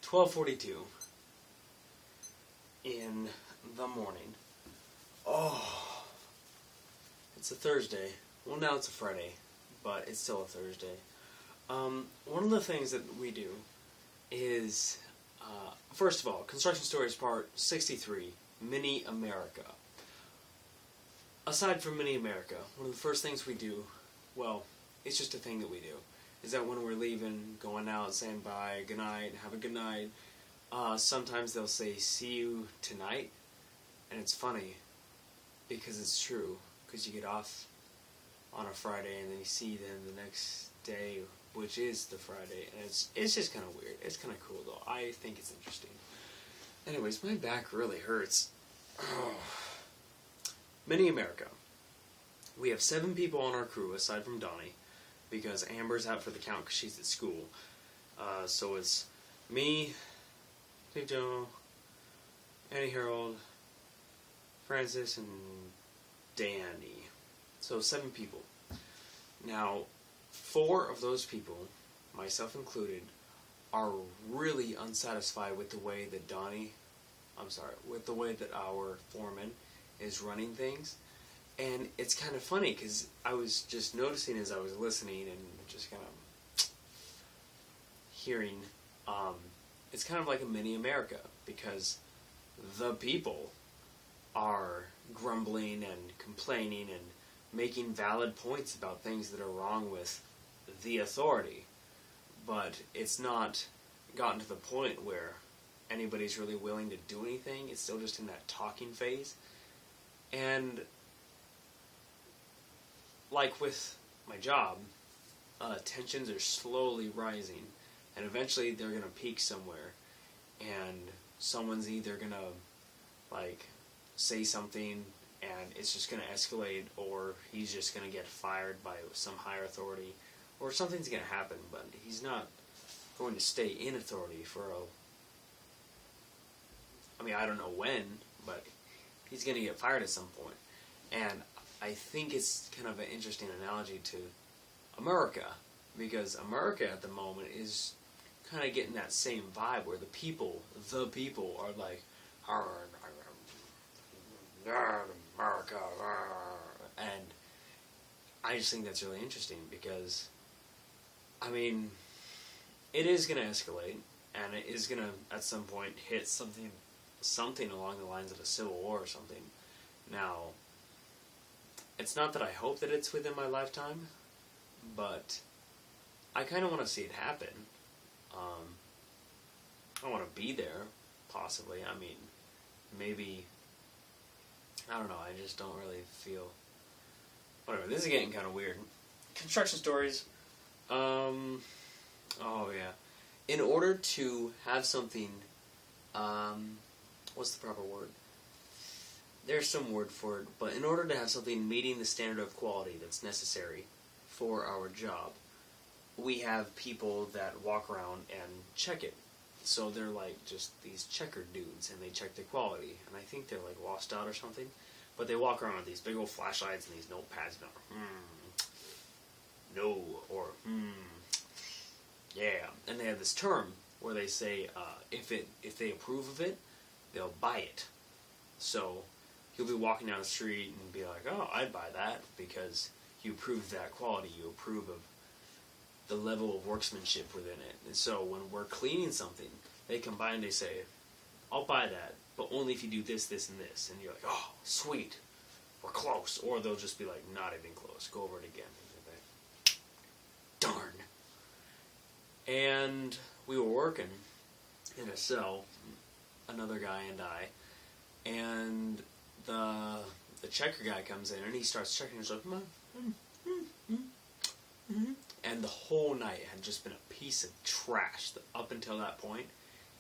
12:42 in the morning. Oh, it's a Thursday. Well, now it's a Friday, but it's still a Thursday. One of the things that we do is, first of all, Construction Stories Part 63, Mini America. Aside from Mini America, one of the first things we do, well, it's just a thing that we do, is that when we're leaving, going out, saying bye, good night, have a good night, sometimes they'll say, see you tonight, and it's funny, because it's true, because you get off on a Friday, and then you see them the next day, which is the Friday, and it's just kind of weird. It's kind of cool, though. I think it's interesting. Anyways, my back really hurts. Mini America. We have 7 people on our crew, aside from Donnie, because Amber's out for the count because she's at school. So it's me, Big Joe, Annie Harold, Francis, and Danny. So 7 people. Now, 4 of those people, myself included, are really unsatisfied with the way that with the way that our foreman is running things. And it's kind of funny because I was just noticing as I was listening and just kind of hearing, it's kind of like a mini America because the people are grumbling and complaining and making valid points about things that are wrong with the authority. But it's not gotten to the point where anybody's really willing to do anything. It's still just in that talking phase. And like with my job, tensions are slowly rising, and eventually they're going to peak somewhere, and someone's either going to, say something, and it's just going to escalate, or he's just going to get fired by some higher authority, or something's going to happen, but he's not going to stay in authority for I don't know when, but he's going to get fired at some point. And I think it's kind of an interesting analogy to America, because America at the moment is kind of getting that same vibe where the people are like, America, and I just think that's really interesting because, it is going to escalate, and it is going to, at some point, hit something along the lines of a civil war or something. Now, it's not that I hope that it's within my lifetime, but I kind of want to see it happen. I want to be there, possibly. Maybe, I don't know, I just don't really feel... Whatever, this is getting kind of weird. Construction stories. Oh, yeah. In order to have something, what's the proper word? There's some word for it, but in order to have something meeting the standard of quality that's necessary for our job, we have people that walk around and check it. So they're like just these checker dudes, and they check the quality, and I think they're like lost out or something, but they walk around with these big old flashlights and these notepads, and no, or yeah, and they have this term where they say if they approve of it, they'll buy it. So you'll be walking down the street and be like, oh, I'd buy that because you approve of that quality, you approve of the level of workmanship within it. And so when we're cleaning something, they come by and they say, I'll buy that, but only if you do this, this, and this. And you're like, oh, sweet, we're close. Or they'll just be like, not even close, go over it again. Darn. And we were working in a cell, another guy and I, and the checker guy comes in and he starts checking. He's like, and the whole night had just been a piece of trash up until that point,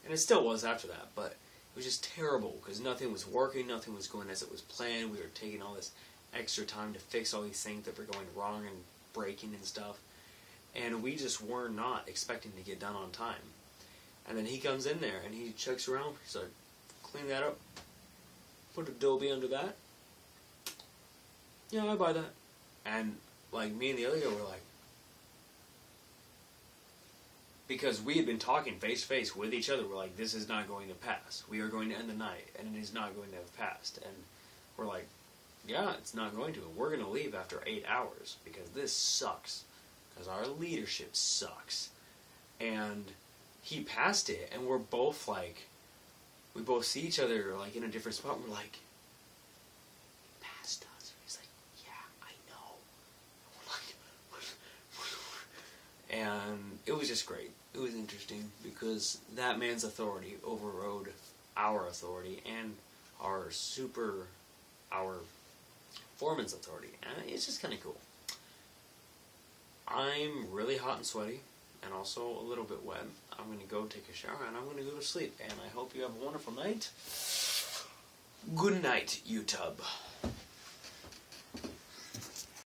and it still was after that. But it was just terrible because nothing was working, nothing was going as it was planned. We were taking all this extra time to fix all these things that were going wrong and breaking and stuff, and we just were not expecting to get done on time. And then he comes in there and he checks around. He's like, clean that up. Put Adobe under that. Yeah, I buy that. And me and the other guy were like, because we had been talking face to face with each other. We're like, this is not going to pass. We are going to end the night, and it is not going to have passed. And we're like, yeah, it's not going to. We're going to leave after 8 hours because this sucks. Because our leadership sucks. And he passed it, and we're both like, we both see each other like in a different spot, and we're like, he passed us. He's like, yeah, I know. And we're like, and it was just great. It was interesting because that man's authority overrode our authority and our foreman's authority. And it's just kind of cool. I'm really hot and sweaty and also a little bit wet. I'm going to go take a shower and I'm going to go to sleep. And I hope you have a wonderful night. Good night, YouTube.